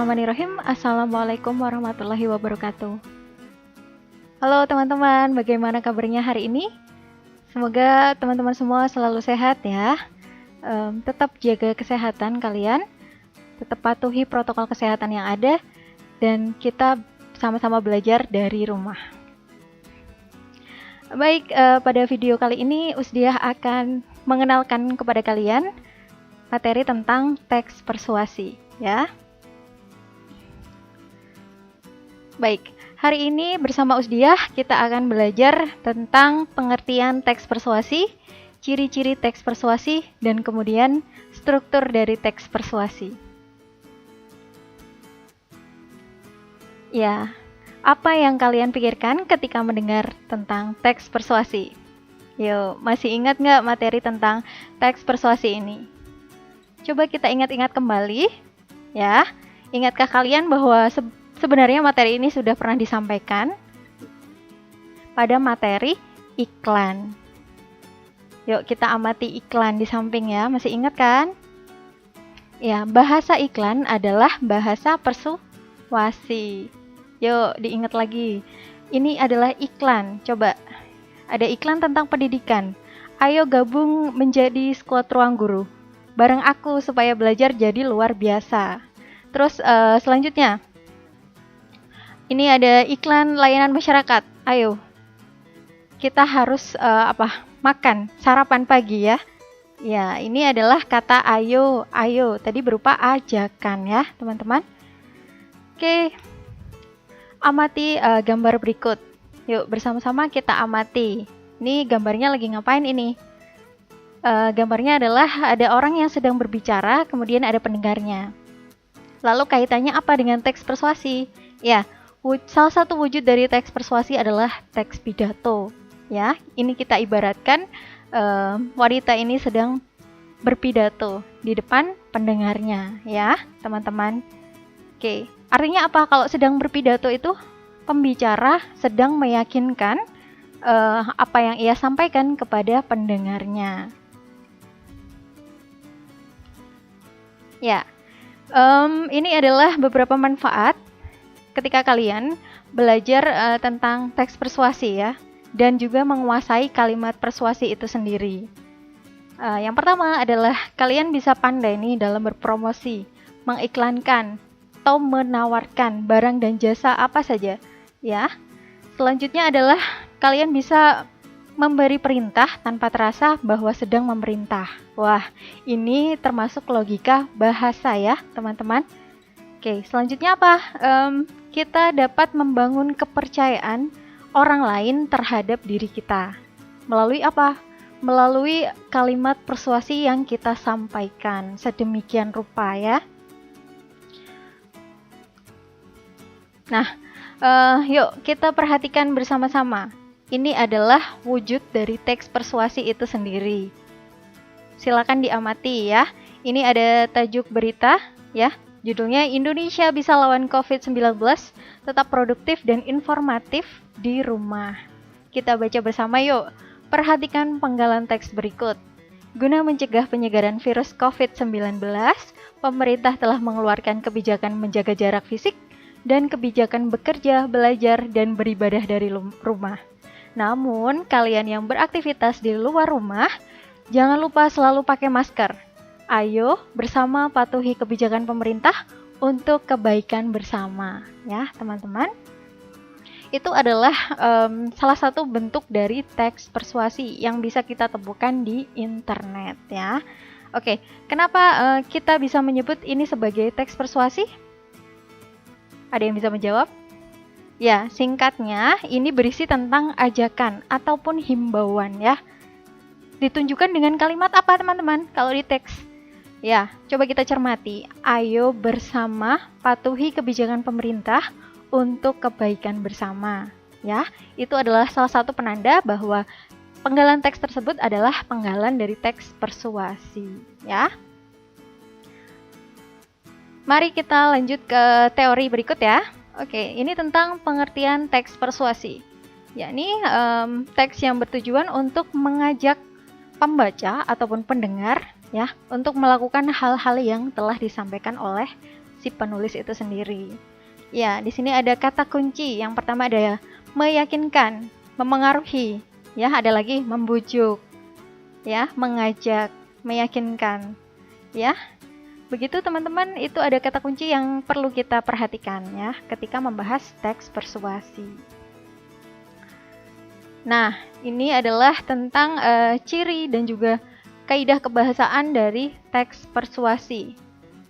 Bismillahirrahmanirrahim. Assalamualaikum warahmatullahi wabarakatuh. Halo teman-teman, bagaimana kabarnya hari ini? Semoga teman-teman semua selalu sehat ya. Tetap jaga kesehatan kalian, tetap patuhi protokol kesehatan yang ada, dan kita sama-sama belajar dari rumah. Baik, pada video kali ini Usdiah akan mengenalkan kepada kalian materi tentang teks persuasi ya. Baik, hari ini bersama Usdiah kita akan belajar tentang pengertian teks persuasi, ciri-ciri teks persuasi, dan kemudian struktur dari teks persuasi. Ya, apa yang kalian pikirkan ketika mendengar tentang teks persuasi? Yuk, masih ingat nggak materi tentang teks persuasi ini? Coba kita ingat-ingat kembali, ya. Ingatkah kalian bahwa sebenarnya materi ini sudah pernah disampaikan pada materi iklan. Yuk kita amati iklan di samping ya, masih ingat kan? Ya, bahasa iklan adalah bahasa persuasi. Yuk diingat lagi, ini adalah iklan. Coba, ada iklan tentang pendidikan. Ayo gabung menjadi squad ruang guru. Bareng aku supaya belajar jadi luar biasa. Terus selanjutnya, ini ada iklan layanan masyarakat. Ayo, kita harus makan sarapan pagi ya. Ya, ini adalah kata ayo, ayo. Tadi berupa ajakan ya, teman-teman. Oke, amati gambar berikut. Yuk, bersama-sama kita amati. Ini gambarnya lagi ngapain ini? Gambarnya adalah ada orang yang sedang berbicara, kemudian ada pendengarnya. Lalu kaitannya apa dengan teks persuasi? Ya, salah satu wujud dari teks persuasi adalah teks pidato. Ya, ini kita ibaratkan wanita ini sedang berpidato di depan pendengarnya, ya, teman-teman. Oke, artinya apa kalau sedang berpidato itu? Pembicara sedang meyakinkan apa yang ia sampaikan kepada pendengarnya. Ya, ini adalah beberapa manfaat ketika kalian belajar tentang teks persuasi ya, dan juga menguasai kalimat persuasi itu sendiri. Yang pertama adalah kalian bisa pandai nih dalam berpromosi, mengiklankan, atau menawarkan barang dan jasa apa saja ya. Selanjutnya adalah kalian bisa memberi perintah tanpa terasa bahwa sedang memerintah. Wah, ini termasuk logika bahasa ya teman-teman. Oke, selanjutnya apa? Kita dapat membangun kepercayaan orang lain terhadap diri kita. Melalui apa? Melalui kalimat persuasi yang kita sampaikan sedemikian rupa ya. Nah, yuk kita perhatikan bersama-sama. Ini adalah wujud dari teks persuasi itu sendiri. Silakan diamati ya. Ini ada tajuk berita ya. Judulnya Indonesia bisa lawan COVID-19, tetap produktif dan informatif di rumah. Kita baca bersama yuk. Perhatikan penggalan teks berikut. Guna mencegah penyebaran virus COVID-19, pemerintah telah mengeluarkan kebijakan menjaga jarak fisik dan kebijakan bekerja, belajar, dan beribadah dari rumah. Namun, kalian yang beraktivitas di luar rumah, jangan lupa selalu pakai masker. Ayo bersama patuhi kebijakan pemerintah untuk kebaikan bersama, ya teman-teman. Itu adalah salah satu bentuk dari teks persuasi yang bisa kita temukan di internet, ya. Oke, kenapa kita bisa menyebut ini sebagai teks persuasi? Ada yang bisa menjawab? Ya, singkatnya ini berisi tentang ajakan ataupun himbauan ya. Ditunjukkan dengan kalimat apa teman-teman kalau di teks? Ya, coba kita cermati. Ayo bersama patuhi kebijakan pemerintah untuk kebaikan bersama. Ya, itu adalah salah satu penanda bahwa penggalan teks tersebut adalah penggalan dari teks persuasi. Ya. Mari kita lanjut ke teori berikut ya. Oke, ini tentang pengertian teks persuasi. Yakni teks yang bertujuan untuk mengajak pembaca ataupun pendengar ya untuk melakukan hal-hal yang telah disampaikan oleh si penulis itu sendiri. Ya, di sini ada kata kunci. Yang pertama ada meyakinkan, memengaruhi, ya, ada lagi membujuk, ya, mengajak, meyakinkan, ya. Begitu teman-teman, itu ada kata kunci yang perlu kita perhatikan ya ketika membahas teks persuasi. Nah, ini adalah tentang ciri dan juga kaidah kebahasaan dari teks persuasi.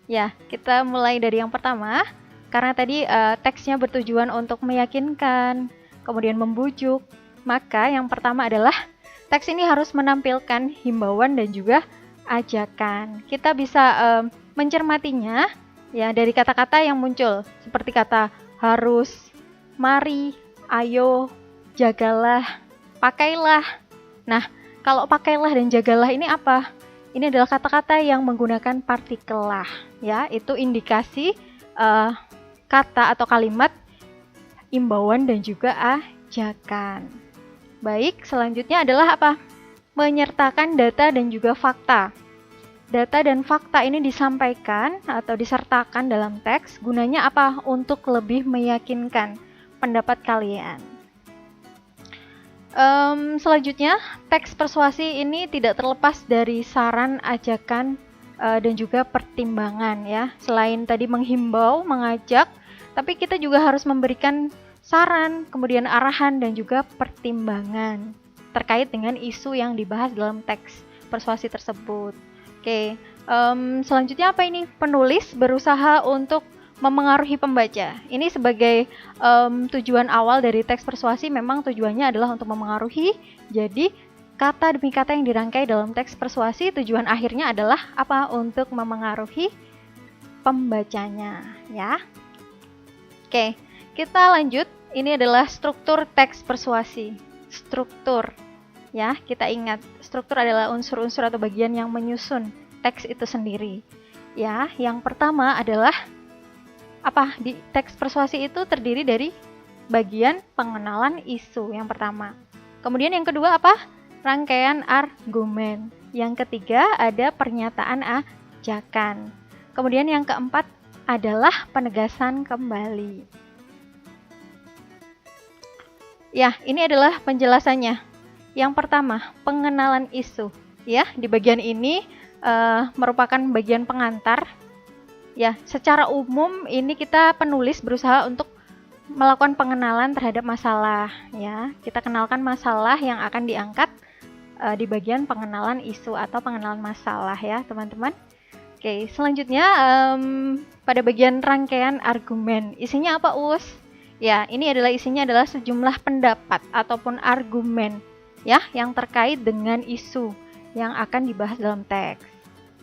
Ya, kita mulai dari yang pertama, karena tadi teksnya bertujuan untuk meyakinkan, kemudian membujuk, maka yang pertama adalah teks ini harus menampilkan himbauan dan juga ajakan. Kita bisa mencermatinya ya dari kata-kata yang muncul, seperti kata harus, mari, ayo, jagalah, pakailah. Nah, kalau pakailah dan jagalah ini apa? Ini adalah kata-kata yang menggunakan partikel lah, ya, itu indikasi kata atau kalimat imbauan dan juga ajakan. Baik, selanjutnya adalah apa? Menyertakan data dan juga fakta. Data dan fakta ini disampaikan atau disertakan dalam teks, gunanya apa? Untuk lebih meyakinkan pendapat kalian. Selanjutnya, teks persuasi ini tidak terlepas dari saran, ajakan, dan juga pertimbangan ya. Selain tadi menghimbau, mengajak, tapi kita juga harus memberikan saran, kemudian arahan dan juga pertimbangan terkait dengan isu yang dibahas dalam teks persuasi tersebut. Oke, selanjutnya apa ini? Penulis berusaha untuk memengaruhi pembaca. Ini sebagai tujuan awal dari teks persuasi, memang tujuannya adalah untuk memengaruhi. Jadi kata demi kata yang dirangkai dalam teks persuasi, tujuan akhirnya adalah apa? Untuk memengaruhi pembacanya, ya. Oke, kita lanjut. Ini adalah struktur teks persuasi. Struktur. Ya, kita ingat, struktur adalah unsur-unsur atau bagian yang menyusun teks itu sendiri. Ya, yang pertama adalah apa? Di teks persuasi itu terdiri dari bagian pengenalan isu yang pertama. Kemudian yang kedua apa? Rangkaian argumen. Yang ketiga ada pernyataan ajakan. Kemudian yang keempat adalah penegasan kembali. Ya, ini adalah penjelasannya. Yang pertama, pengenalan isu. Ya, di bagian ini merupakan bagian pengantar. Ya, secara umum ini kita penulis berusaha untuk melakukan pengenalan terhadap masalah. Ya, kita kenalkan masalah yang akan diangkat di bagian pengenalan isu atau pengenalan masalah ya, teman-teman. Oke, selanjutnya pada bagian rangkaian argumen. Isinya apa, Us? Ya, ini isinya adalah sejumlah pendapat ataupun argumen ya yang terkait dengan isu yang akan dibahas dalam teks.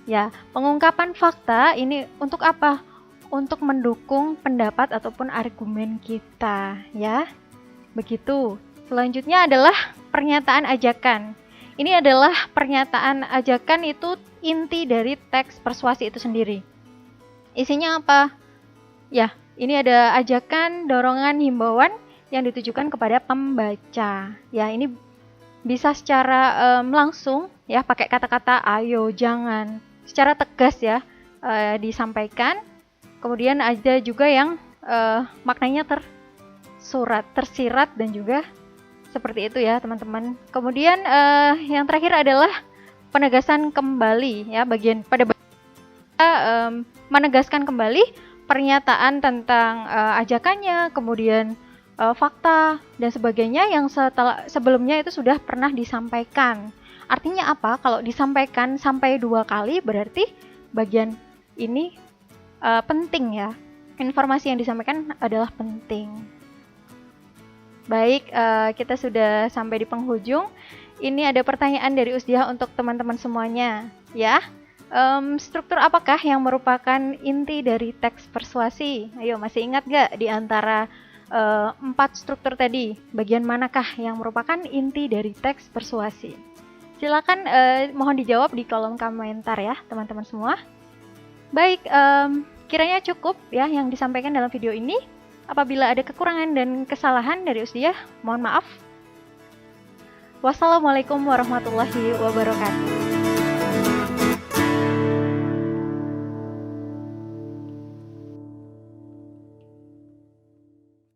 Ya, pengungkapan fakta ini untuk apa? Untuk mendukung pendapat ataupun argumen kita, ya. Begitu. Selanjutnya adalah pernyataan ajakan. Ini adalah pernyataan ajakan, itu inti dari teks persuasi itu sendiri. Isinya apa? Ya, ini ada ajakan, dorongan, himbauan yang ditujukan kepada pembaca. Ya, ini bisa secara langsung ya, pakai kata-kata ayo, jangan, secara tegas ya disampaikan. Kemudian ada juga yang maknanya tersirat dan juga seperti itu ya, teman-teman. Kemudian yang terakhir adalah penegasan kembali ya, bagian menegaskan kembali pernyataan tentang ajakannya, kemudian fakta dan sebagainya yang sebelumnya itu sudah pernah disampaikan. Artinya apa? Kalau disampaikan sampai 2 kali berarti bagian ini penting ya. Informasi yang disampaikan adalah penting. Baik, kita sudah sampai di penghujung. Ini ada pertanyaan dari Usdiah untuk teman-teman semuanya ya. Struktur apakah yang merupakan inti dari teks persuasi? Ayo, masih ingat gak di antara 4 struktur tadi, bagian manakah yang merupakan inti dari teks persuasi? Silakan mohon dijawab di kolom komentar ya, teman-teman semua. Baik, kiranya cukup ya yang disampaikan dalam video ini. Apabila ada kekurangan dan kesalahan dari Usdiah, mohon maaf. Wassalamualaikum warahmatullahi wabarakatuh.